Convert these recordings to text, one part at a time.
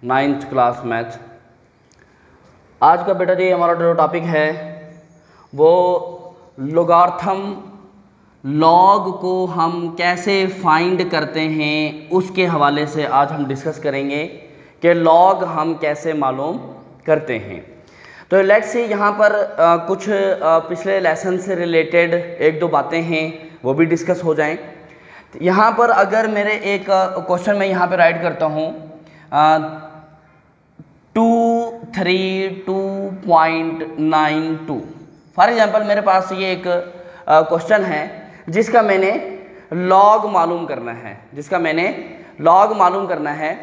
9th class math. आज का बेटा जी हमारा जो टॉपिक है वो लॉगरिथम, लॉग को हम कैसे फाइंड करते हैं उसके हवाले से आज हम डिस्कस करेंगे कि लॉग हम कैसे मालूम करते हैं। तो लेट्स सी यहाँ पर कुछ पिछले लेसन से रिलेटेड एक दो बातें हैं वो भी डिस्कस हो जाएं। यहाँ पर अगर मेरे एक क्वेश्चन मैं यहाँ पे राइट करता हूँ 232.92, फॉर एग्जांपल मेरे पास ये एक क्वेश्चन है जिसका मैंने लॉग मालूम करना है,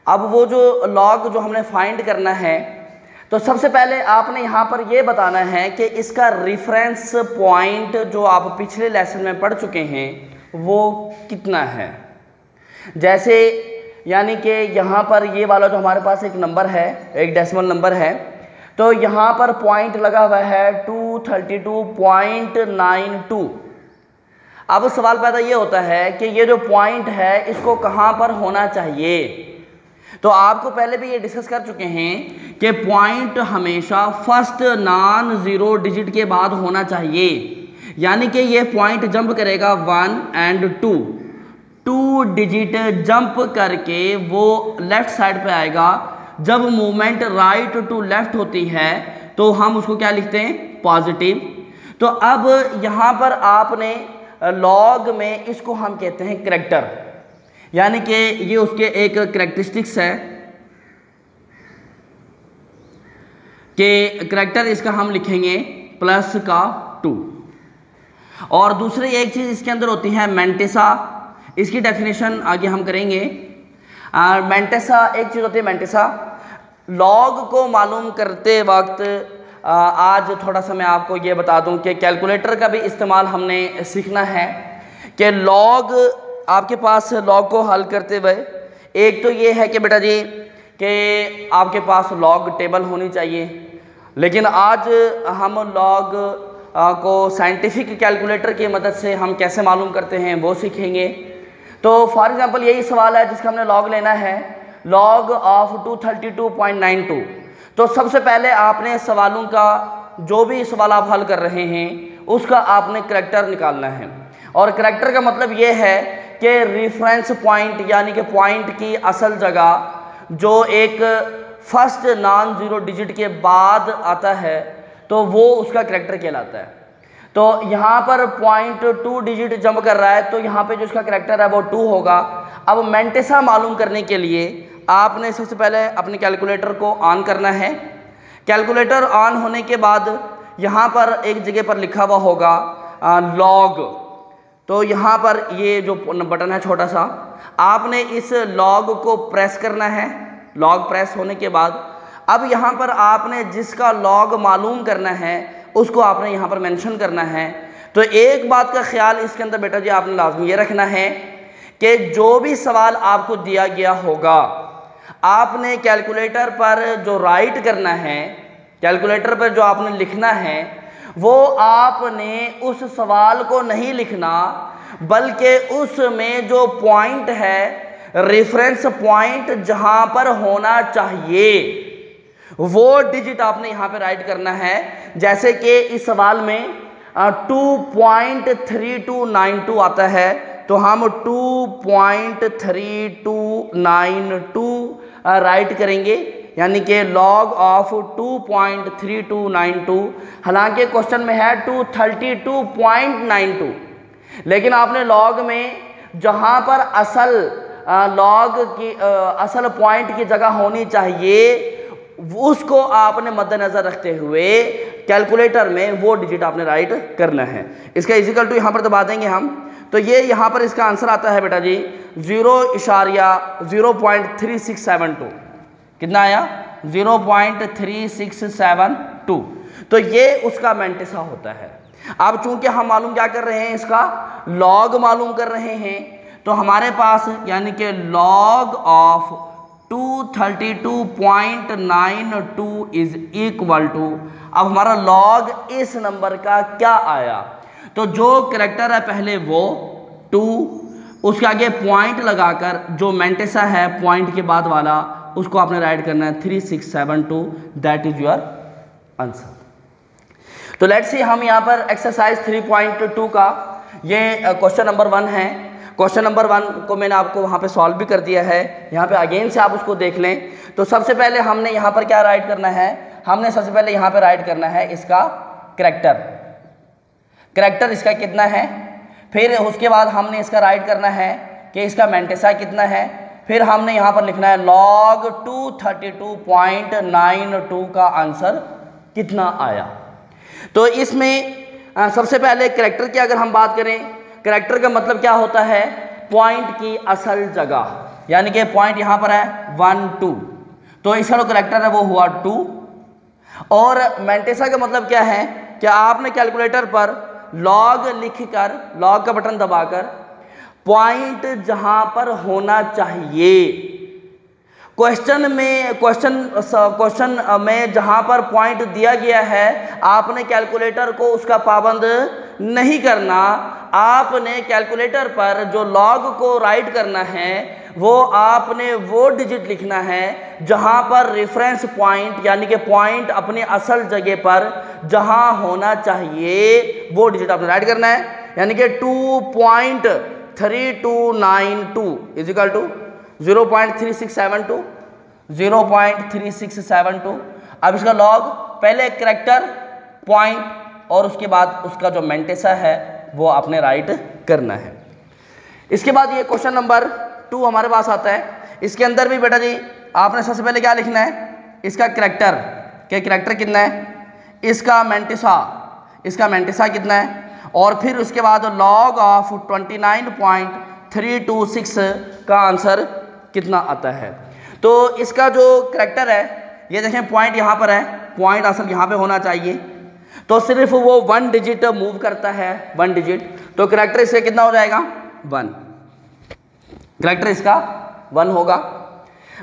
अब वो जो लॉग जो हमने फाइंड करना है तो सबसे पहले आपने यहाँ पर ये बताना है कि इसका रेफरेंस पॉइंट जो आप पिछले लेसन में पढ़ चुके हैं वो कितना है। जैसे यानी कि यहाँ पर ये वाला जो हमारे पास एक नंबर है, एक डेसिमल नंबर है, तो यहाँ पर पॉइंट लगा हुआ है 232.92। अब सवाल पैदा ये होता है कि ये जो पॉइंट है इसको कहाँ पर होना चाहिए। तो आपको पहले भी ये डिस्कस कर चुके हैं कि पॉइंट हमेशा फर्स्ट नॉन ज़ीरो डिजिट के बाद होना चाहिए, यानी कि ये पॉइंट जंप करेगा 1 और 2 डिजिट जंप करके वो लेफ्ट साइड पे आएगा। जब मूवमेंट राइट टू लेफ्ट होती है तो हम उसको क्या लिखते हैं, पॉजिटिव। तो अब यहाँ पर आपने लॉग में इसको हम कहते हैं करैक्टर, यानी कि ये उसके एक करैक्टरिस्टिक्स है कि करैक्टर इसका हम लिखेंगे प्लस का 2। और दूसरी एक चीज़ इसके अंदर होती है मेंटिसा, इसकी डेफिनेशन आगे हम करेंगे। मेंटिसा एक चीज़ होती है मेंटिसा। लॉग को मालूम करते वक्त आज थोड़ा सा मैं आपको ये बता दूं कि कैलकुलेटर का भी इस्तेमाल हमने सीखना है कि लॉग आपके पास लॉग को हल करते हुए एक तो ये है कि बेटा जी कि आपके पास लॉग टेबल होनी चाहिए, लेकिन आज हम लॉग को साइंटिफिक कैलकुलेटर की मदद से हम कैसे मालूम करते हैं वो सीखेंगे। तो फॉर एग्जांपल यही सवाल है जिसका हमने लॉग लेना है, लॉग ऑफ 232.92। तो सबसे पहले आपने सवालों का जो भी सवाल आप हल कर रहे हैं उसका आपने करैक्टर निकालना है। और करैक्टर का मतलब ये है कि रेफरेंस पॉइंट, यानी कि पॉइंट की असल जगह जो एक फर्स्ट नॉन ज़ीरो डिजिट के बाद आता है तो वो उसका करैक्टर कहलाता है। तो यहाँ पर पॉइंट 2 डिजिट जंप कर रहा है तो यहाँ पे जो इसका करैक्टर है वो 2 होगा। अब मेंटिसा मालूम करने के लिए आपने सबसे पहले अपने कैलकुलेटर को ऑन करना है। कैलकुलेटर ऑन होने के बाद यहाँ पर एक जगह पर लिखा हुआ होगा लॉग। तो यहाँ पर ये जो बटन है छोटा सा, आपने इस लॉग को प्रेस करना है। लॉग प्रेस होने के बाद अब यहाँ पर आपने जिसका लॉग मालूम करना है उसको आपने यहाँ पर मेंशन करना है। तो एक बात का ख्याल इसके अंदर बेटा जी आपने लाजमी ये रखना है कि जो भी सवाल आपको दिया गया होगा आपने कैलकुलेटर पर जो राइट करना है, कैलकुलेटर पर जो आपने लिखना है वो आपने उस सवाल को नहीं लिखना, बल्कि उसमें जो पॉइंट है, रेफरेंस पॉइंट जहाँ पर होना चाहिए वो डिजिट आपने यहाँ पे राइट करना है। जैसे कि इस सवाल में 2.3292 आता है तो हम 2.3292 राइट करेंगे, यानी कि लॉग ऑफ 2.3292। हालांकि क्वेश्चन में है 232.92, लेकिन आपने लॉग में जहाँ पर असल लॉग की असल पॉइंट की जगह होनी चाहिए उसको आपने मद्देनजर रखते हुए कैलकुलेटर में वो डिजिट आपने राइट करना है। इसका इक्वल टू यहाँ पर दबा देंगे हम, तो ये यहाँ पर इसका आंसर आता है बेटा जी 0.3672। कितना आया, 0.3672। तो ये उसका मेंटिसा होता है। अब चूंकि हम मालूम क्या कर रहे हैं, इसका लॉग मालूम कर रहे हैं, तो हमारे पास यानी कि log of 232.92 is equal to, अब हमारा लॉग इस नंबर का क्या आया, तो जो करैक्टर है पहले वो 2, उसके आगे पॉइंट लगाकर जो मेंटिसा है पॉइंट के बाद वाला उसको आपने राइट करना है 3672, दैट इज योर आंसर। तो लेट्स सी, हम यहाँ पर एक्सरसाइज 3.2 का ये क्वेश्चन नंबर 1 है। क्वेश्चन नंबर 1 को मैंने आपको वहाँ पे सॉल्व भी कर दिया है, यहाँ पे अगेन से आप उसको देख लें। तो सबसे पहले हमने यहाँ पर क्या राइट करना है, हमने सबसे पहले यहाँ पे राइट करना है इसका करैक्टर इसका कितना है, फिर उसके बाद हमने इसका राइट करना है कि इसका मेंटेसा कितना है, फिर हमने यहाँ पर लिखना है log 232.92 का आंसर कितना आया। तो इसमें सबसे पहले करैक्टर की अगर हम बात करें, करैक्टर का मतलब क्या होता है, पॉइंट की असल जगह, यानी कि पॉइंट यहाँ पर है 1 2, तो इसका जो करैक्टर है वो हुआ 2। और मेंटेसा का मतलब क्या है कि आपने कैलकुलेटर पर लॉग लिखकर, लॉग का बटन दबाकर पॉइंट जहां पर होना चाहिए, क्वेश्चन में जहां पर पॉइंट दिया गया है आपने कैलकुलेटर को उसका पाबंद नहीं करना। आपने कैलकुलेटर पर जो लॉग को राइट करना है वो आपने वो डिजिट लिखना है जहां पर रेफरेंस पॉइंट, यानी कि पॉइंट अपनी असल जगह पर जहां होना चाहिए वो डिजिट आपने राइट करना है। यानी कि 2.3292 इज इक्वल टू 0.3672, 0.3672। अब इसका लॉग, पहले करैक्टर, पॉइंट और उसके बाद उसका जो मेंटेसा है वो आपने राइट करना है। इसके बाद ये क्वेश्चन नंबर 2 हमारे पास आता है। इसके अंदर भी बेटा जी आपने सबसे पहले क्या लिखना है, इसका करैक्टर कितना है, इसका मेंटेसा कितना है, और फिर उसके बाद log ऑफ 29.326 का आंसर कितना आता है। तो इसका जो करैक्टर है, ये देखें पॉइंट यहाँ पर है, पॉइंट असल यहाँ पे होना चाहिए, तो सिर्फ वो 1 डिजिट मूव करता है, 1 डिजिट, तो करैक्टर इसका कितना हो जाएगा 1, करैक्टर इसका 1 होगा।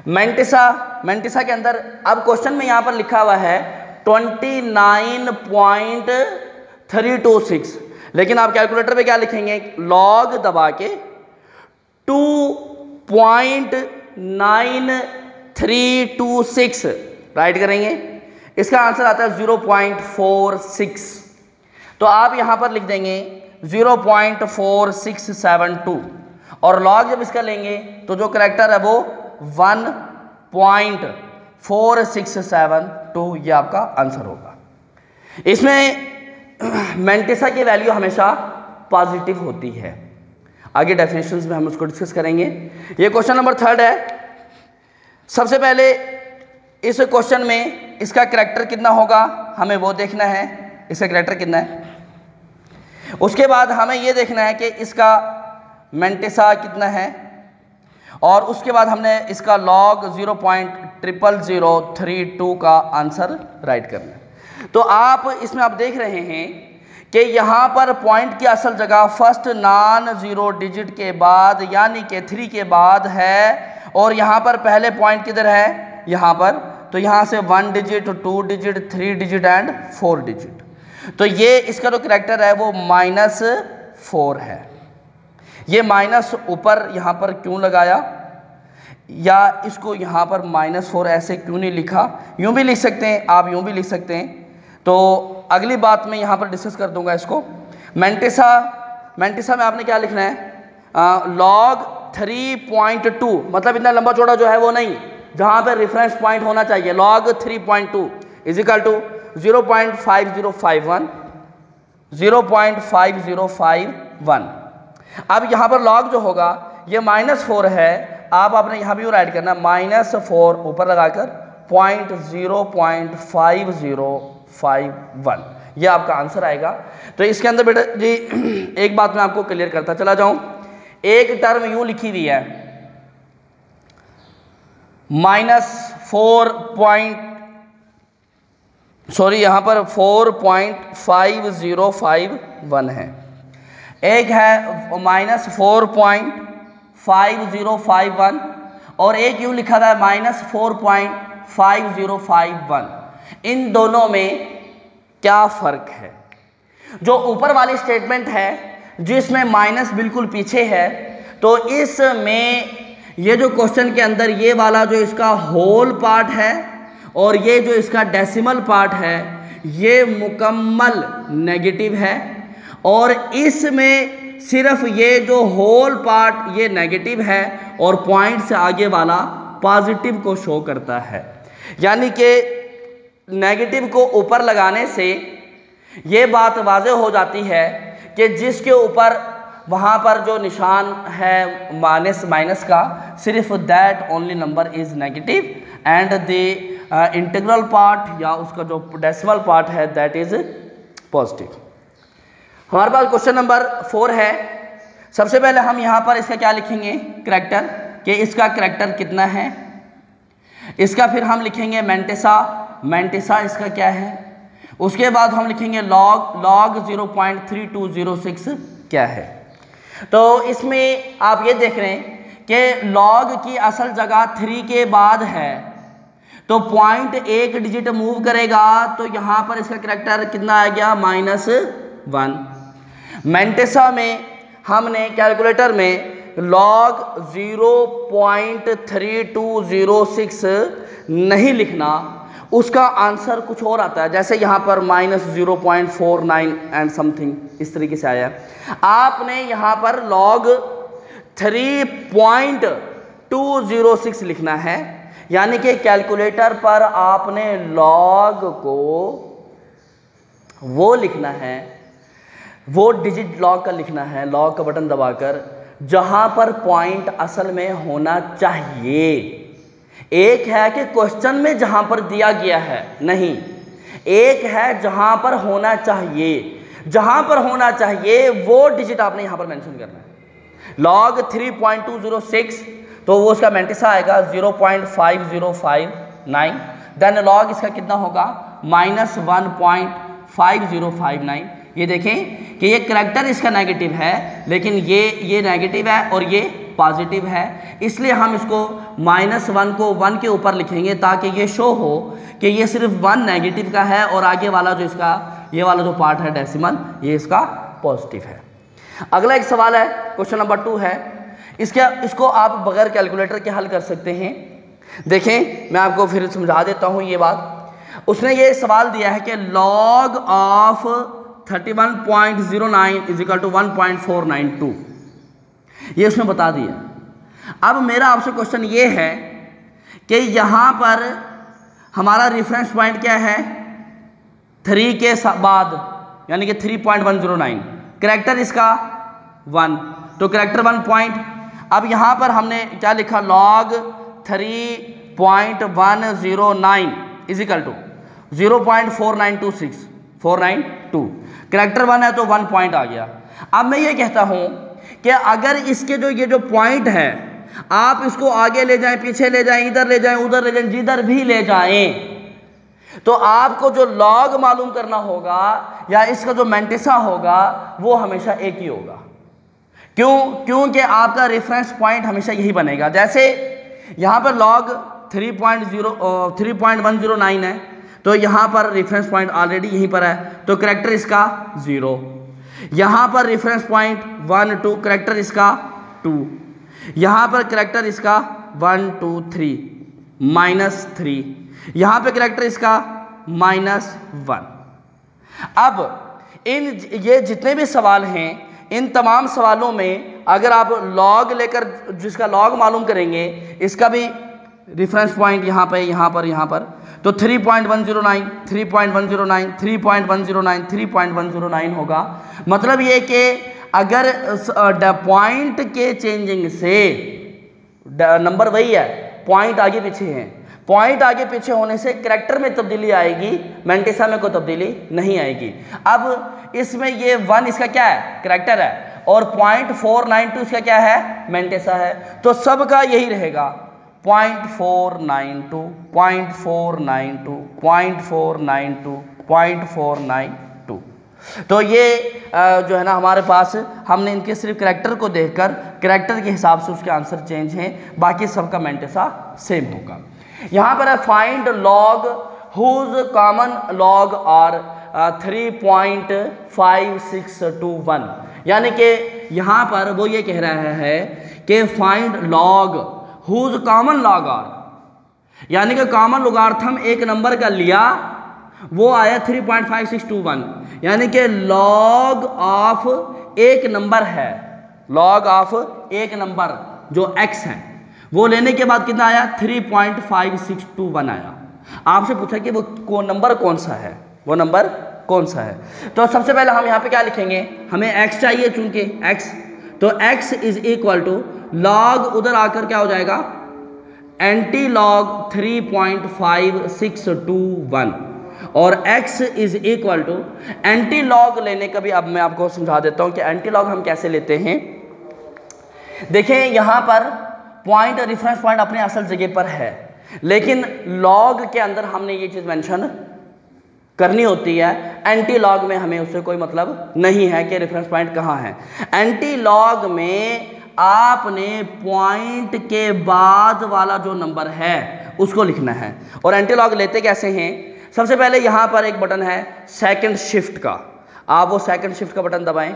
मेंटेसा के अंदर, अब क्वेश्चन में यहाँ पर लिखा हुआ है 29.326, लेकिन आप कैलकुलेटर पे क्या लिखेंगे, लॉग दबा के 2.9326 राइट करेंगे, इसका आंसर आता है 0.46। तो आप यहां पर लिख देंगे 0.4672, और लॉग जब इसका लेंगे तो जो करैक्टर है वो 1.4672, ये आपका आंसर होगा। इसमें मेंटेसा की वैल्यू हमेशा पॉजिटिव होती है। आगे डेफिनेशंस में हम उसको डिस्कस करेंगे। ये क्वेश्चन नंबर 3 है। सबसे पहले इस क्वेश्चन में इसका करैक्टर कितना होगा हमें वो देखना है, इसका करैक्टर कितना है। उसके बाद हमें ये देखना है कि इसका मेंटेसा कितना है, और उसके बाद हमने इसका लॉग 0.00032 का आंसर राइट करना है। तो आप इसमें आप देख रहे हैं कि यहाँ पर पॉइंट की असल जगह फर्स्ट नॉन जीरो डिजिट के बाद, यानी कि 3 के बाद है, और यहाँ पर पहले पॉइंट किधर है, यहाँ पर, तो यहाँ से 1 digit, 2 digit, 3 digit and 4 digit. तो ये इसका जो करैक्टर है वो -4 है। ये माइनस ऊपर यहाँ पर क्यों लगाया, या इसको यहाँ पर -4 ऐसे क्यों नहीं लिखा, यूँ भी लिख सकते हैं आप, यूँ भी लिख सकते हैं। तो अगली बात में यहाँ पर डिस्कस कर दूंगा इसको। मेंटेसा में आपने क्या लिखना है, log 3.2, मतलब इतना लंबा चौड़ा जो है वो नहीं, जहाँ पर रेफरेंस पॉइंट होना चाहिए, log 3.2 इज इक्वल टू 0.5051, 0.5051। अब यहाँ पर log जो होगा ये -4 है, आपने यहाँ भी राइट करना -4 ऊपर लगाकर 0.5051, ये आपका आंसर आएगा। तो इसके अंदर बेटा जी एक बात मैं आपको क्लियर करता चला जाऊं, एक टर्म यूं लिखी हुई है यहाँ पर 4.5051 है, एक है -4.5051, और एक यूं लिखा था -4.5051। इन दोनों में क्या फर्क है? जो ऊपर वाली स्टेटमेंट है जिसमें माइनस बिल्कुल पीछे है, तो इसमें ये जो क्वेश्चन के अंदर ये वाला जो इसका होल पार्ट है और ये जो इसका डेसिमल पार्ट है ये मुकम्मल नेगेटिव है, और इसमें सिर्फ ये जो होल पार्ट ये नेगेटिव है और पॉइंट से आगे वाला पॉजिटिव को शो करता है। यानी कि नेगेटिव को ऊपर लगाने से ये बात वाज़ेह हो जाती है कि जिसके ऊपर वहाँ पर जो निशान है माइनस का, सिर्फ that only number is negative and the integral part या उसका जो डेसिमल पार्ट है दैट इज़ पॉजिटिव। हमारे पास क्वेश्चन नंबर 4 है। सबसे पहले हम यहाँ पर इसका क्या लिखेंगे, करैक्टर, कि इसका करैक्टर कितना है। इसका फिर हम लिखेंगे मैंटेसा इसका क्या है। उसके बाद हम लिखेंगे लॉग 0.3206 क्या है। तो इसमें आप ये देख रहे हैं कि लॉग की असल जगह 3 के बाद है, तो पॉइंट एक डिजिट मूव करेगा तो यहाँ पर इसका करैक्टर कितना आ गया, -1। मैंटेसा में हमने कैलकुलेटर में लॉग 0.3206 नहीं लिखना, उसका आंसर कुछ और आता है। जैसे यहाँ पर -0.49 एंड समथिंग इस तरीके से आया। आपने यहाँ पर लॉग 3.206 लिखना है, यानी कि कैलकुलेटर पर आपने लॉग को वो लिखना है, वो डिजिट लॉग का लिखना है, लॉग का बटन दबाकर, जहाँ पर पॉइंट असल में होना चाहिए। एक है कि क्वेश्चन में जहाँ पर दिया गया है, नहीं, एक है जहाँ पर होना चाहिए। जहाँ पर होना चाहिए वो डिजिट आपने यहाँ पर मेंशन करना है। लॉग 3.206 तो वो उसका मैंटेसा आएगा 0.5059। देन लॉग इसका कितना होगा, -1.5059। ये देखें कि ये करैक्टर इसका नेगेटिव है, लेकिन ये नेगेटिव है और ये पॉजिटिव है, इसलिए हम इसको -1 को 1 के ऊपर लिखेंगे ताकि ये शो हो कि ये सिर्फ 1 नेगेटिव का है और आगे वाला जो इसका ये वाला जो पार्ट है डेसिमल, ये इसका पॉजिटिव है। अगला एक सवाल है, क्वेश्चन नंबर 2 है। इसको आप बगैर कैलकुलेटर के हल कर सकते हैं। देखें, मैं आपको फिर समझा देता हूँ ये बात। उसने ये सवाल दिया है कि लॉग ऑफ 31.09 = 1.492, ये उसने बता दिया। अब मेरा आपसे क्वेश्चन ये है कि यहाँ पर हमारा रेफरेंस पॉइंट क्या है, 3 के बाद, यानी कि 3.109, करैक्टर इसका 1, तो करैक्टर 1 पॉइंट। अब यहाँ पर हमने क्या लिखा, लॉग 3.109 = 0.4926 करैक्टर 1 है तो 1 पॉइंट आ गया। अब मैं ये कहता हूँ कि अगर इसके ये जो पॉइंट है आप इसको आगे ले जाएं, पीछे ले जाएं, इधर ले जाएं, उधर ले जाएं, जिधर भी ले जाएं, तो आपको जो लॉग मालूम करना होगा या इसका जो मैंटेसा होगा वो हमेशा एक ही होगा। क्योंकि आपका रेफरेंस पॉइंट हमेशा यही बनेगा। जैसे यहाँ पर लॉग 3.109 है, तो यहाँ पर रेफरेंस पॉइंट ऑलरेडी यहीं पर है, तो करैक्टर इसका 0। यहाँ पर रेफरेंस पॉइंट 1 2, करैक्टर इसका 2। यहाँ पर करैक्टर इसका 1 2 3 -3, यहाँ पे करैक्टर इसका -1। अब ये जितने भी सवाल हैं, इन तमाम सवालों में अगर आप लॉग लेकर जिसका लॉग मालूम करेंगे, इसका भी रेफरेंस पॉइंट यहाँ पर, तो 3.109 3.109 3.109 3.109 होगा। मतलब ये कि अगर पॉइंट के चेंजिंग से नंबर वही है, पॉइंट आगे पीछे है, पॉइंट आगे पीछे होने से करैक्टर में तब्दीली आएगी, मैंटेसा में कोई तब्दीली नहीं आएगी। अब इसमें ये 1 इसका क्या है, करैक्टर है, और 0.492 इसका क्या है, मैंटेसा है, तो सबका यही रहेगा 0.492 0.492 0.492 0.492। तो ये जो है ना हमारे पास, हमने इनके सिर्फ करैक्टर को देखकर करैक्टर के हिसाब से उसके आंसर चेंज हैं, बाकी सबका मैंटेसा सेम होगा। यहाँ पर है find log whose common log are 3.5621, यानी कि यहाँ पर वो ये कह रहा है कि find log whose common log are, यानी कि कॉमन लोगार्थम एक नंबर का लिया, वो आया 3.5621, यानी कि लॉग ऑफ एक नंबर है, लॉग ऑफ एक नंबर जो x है, वो लेने के बाद कितना आया 3.5621 आया। आपसे पूछा कि वो नंबर कौन सा है, वो नंबर कौन सा है। तो सबसे पहले हम यहाँ पे क्या लिखेंगे, हमें x चाहिए चूंकि x, तो x is equal to log, उधर आकर क्या हो जाएगा एंटी लॉग 3.5621, और x is equal to antilog लेने का भी अब मैं आपको समझा देता हूं कि एंटी लॉग हम कैसे लेते हैं। देखें यहां पर पॉइंट, रेफरेंस पॉइंट अपने असल जगह पर है, लेकिन लॉग के अंदर हमने ये चीज मेंशन करनी होती है, एंटी लॉग में हमें उससे कोई मतलब नहीं है कि रेफरेंस पॉइंट कहाँ है। एंटी लॉग में आपने पॉइंट के बाद वाला जो नंबर है उसको लिखना है। और एंटी लॉग लेते कैसे हैं, सबसे पहले यहाँ पर एक बटन है सेकंड शिफ्ट का, आप वो सेकंड शिफ्ट का बटन दबाएं,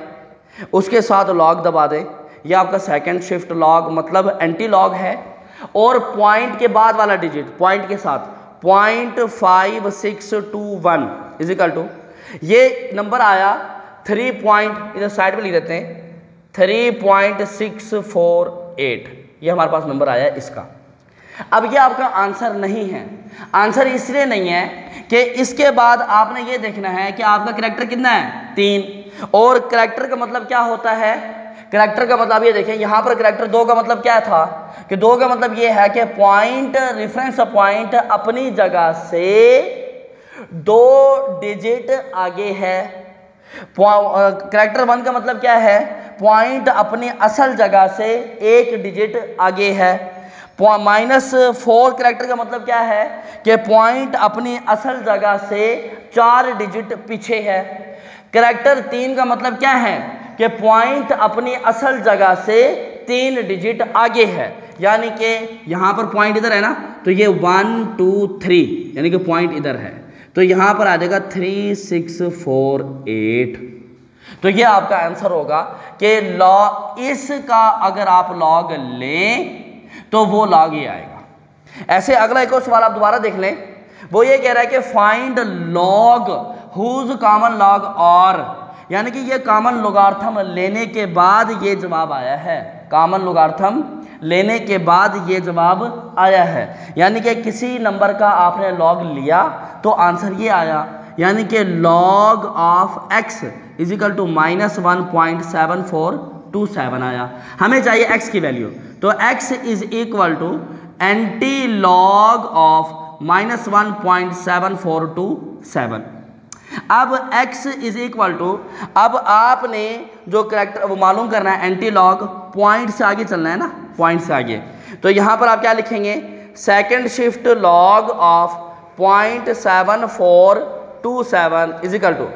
उसके साथ लॉग दबा दें, ये आपका सेकंड शिफ्ट लॉग मतलब एंटी लॉग है। और पॉइंट के बाद वाला डिजिट पॉइंट के साथ 0.5621 इज इक्वल टू, ये नंबर आया 3 पॉइंट, इधर साइड पे लिख देते हैं 3.648, ये हमारे पास नंबर आया इसका। अब ये आपका आंसर नहीं है, आंसर इसलिए नहीं है कि इसके बाद आपने ये देखना है कि आपका करैक्टर कितना है 3, और करैक्टर का मतलब क्या होता है, करैक्टर का मतलब ये देखें यहाँ पर करैक्टर 2 का मतलब क्या था कि 2 का मतलब ये है कि पॉइंट, रेफरेंस पॉइंट अपनी जगह से 2 डिजिट आगे है। करैक्टर 1 का मतलब क्या है, पॉइंट अपनी असल जगह से 1 डिजिट आगे है। -4 करैक्टर का मतलब क्या है कि पॉइंट अपनी असल जगह से 4 डिजिट पीछे है। करैक्टर 3 का मतलब क्या है कि पॉइंट अपनी असल जगह से 3 डिजिट आगे है, यानी कि यहाँ पर पॉइंट इधर है ना, तो ये 1 2 3 यानी कि पॉइंट इधर है, तो यहाँ पर आ जाएगा 3648। तो ये आपका आंसर होगा कि लॉग, इसका अगर आप लॉग लें तो वो लॉग ही आएगा। ऐसे अगला एक और सवाल आप दोबारा देख लें, वो ये कह रहा है कि find log whose common log और, यानी कि ये कॉमन लोगार्थम लेने के बाद ये जवाब आया है, कॉमन लोगार्थम लेने के बाद ये जवाब आया है, यानी कि किसी नंबर का आपने लॉग लिया तो आंसर ये आया, यानी कि log of x is equal to -1.7427 आया। हमें चाहिए x की वैल्यू, तो x is equal to antilog of -1.7427। अब x इज इक्वल टू, अब आपने जो करैक्टर वो मालूम करना है, एंटी लॉग पॉइंट से आगे चलना है ना, पॉइंट से आगे, तो यहाँ पर आप क्या लिखेंगे, second shift log of 0.7427 is equal to,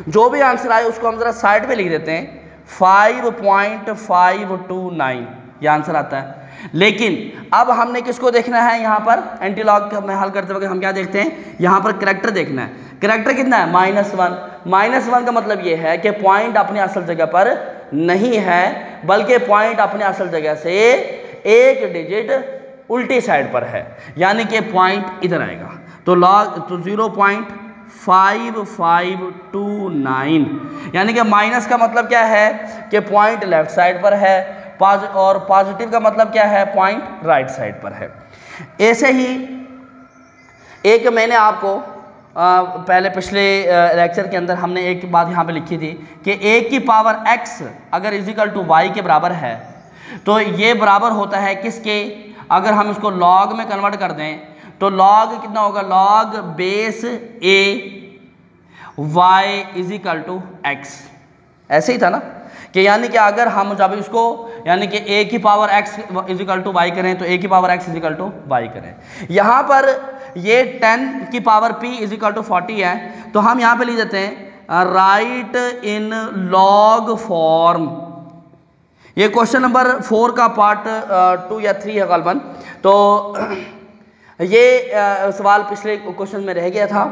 जो भी आंसर आए उसको हम जरा साइड पे लिख देते हैं 5.529, ये आंसर आता है। लेकिन अब हमने किसको देखना है, यहाँ पर एंटी लॉग में हल करते वक्त हम क्या देखते हैं, यहाँ पर करैक्टर देखना है। करैक्टर कितना है -1, -1 का मतलब ये है कि पॉइंट अपनी असल जगह पर नहीं है, बल्कि पॉइंट अपने असल जगह से 1 डिजिट उल्टी साइड पर है, यानी कि पॉइंट इधर आएगा, तो लॉग तो 0.5529, यानी कि माइनस का मतलब क्या है कि पॉइंट लेफ्ट साइड पर है, और पॉजिटिव का मतलब क्या है, पॉइंट राइट साइड पर है। ऐसे ही एक मैंने आपको पहले पिछले लेक्चर के अंदर हमने एक बात यहाँ पे लिखी थी कि a की पावर x अगर इजिकल टू y के बराबर है, तो ये बराबर होता है किसके, अगर हम इसको लॉग में कन्वर्ट कर दें तो लॉग कितना होगा, log base a y is equal to x, ऐसे ही था ना कि यानी कि अगर हम जब इसको यानी कि a की power x is equal to y करें तो a की power x is equal to y करें। यहाँ पर ये 10 की पावर p इजिकल टू 40 है, तो हम यहाँ पे लिख देते हैं राइट इन लॉग फॉर्म। ये क्वेश्चन नंबर 4 का पार्ट 2 या 3 है गालबन, तो ये सवाल पिछले क्वेश्चन में रह गया था।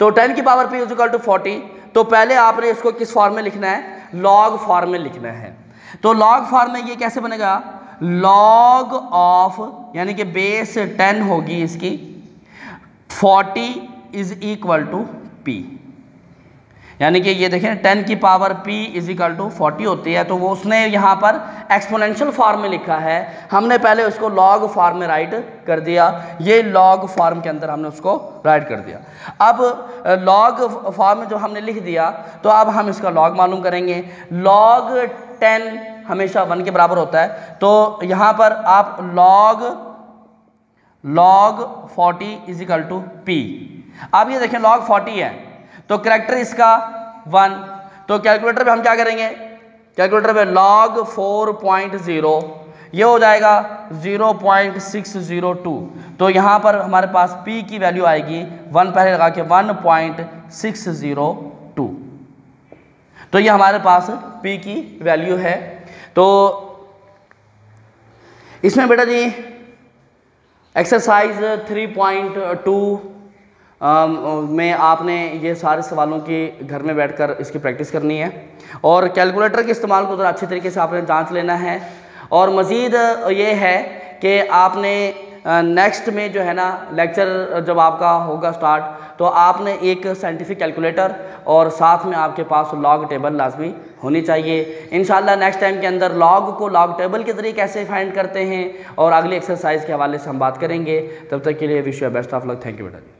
तो 10 की पावर p इजिकल टू 40, तो पहले आपने इसको किस फॉर्म में लिखना है, लॉग फॉर्म में लिखना है। तो लॉग फॉर्म में ये कैसे बनेगा, लॉग ऑफ यानी कि बेस 10 होगी इसकी 40 इज इक्वल टू पी, यानी कि ये देखें 10 की power p is equal to 40 होती है, तो वो उसने यहाँ पर एक्सपोनेंशियल फॉर्म में लिखा है, हमने पहले उसको लॉग फॉर्म में राइट कर दिया, ये लॉग फॉर्म के अंदर हमने उसको राइट कर दिया। अब लॉग फॉर्म में जो हमने लिख दिया तो अब हम इसका लॉग मालूम करेंगे। लॉग 10 हमेशा 1 के बराबर होता है, तो यहाँ पर आप log 40 is equal to p. अब ये देखें लॉग 40 है तो करेक्टर इसका 1, तो कैलकुलेटर पे हम क्या करेंगे, कैलकुलेटर पे log 4.0 ये हो जाएगा 0.602, तो यहाँ पर हमारे पास p की वैल्यू आएगी 1 पहले लगा के 1.602, तो ये हमारे पास p की वैल्यू है। तो इसमें बेटा जी एक्सरसाइज 3.2 में आपने ये सारे सवालों की घर में बैठकर इसकी प्रैक्टिस करनी है और कैलकुलेटर के इस्तेमाल को ज़रा अच्छे तरीके से आपने जांच लेना है। और मज़ीद ये है कि आपने नेक्स्ट में जो है ना लेक्चर जब आपका होगा स्टार्ट, तो आपने एक साइंटिफिक कैलकुलेटर और साथ में आपके पास लॉग टेबल लाजमी होनी चाहिए। इंशाल्लाह नेक्स्ट टाइम के अंदर लॉग को लॉग टेबल के ज़रिए कैसे फाइंड करते हैं और अगली एक्सरसाइज के हवाले से हम बात करेंगे। तब तक के लिए wish you best of luck. Thank you बेटा।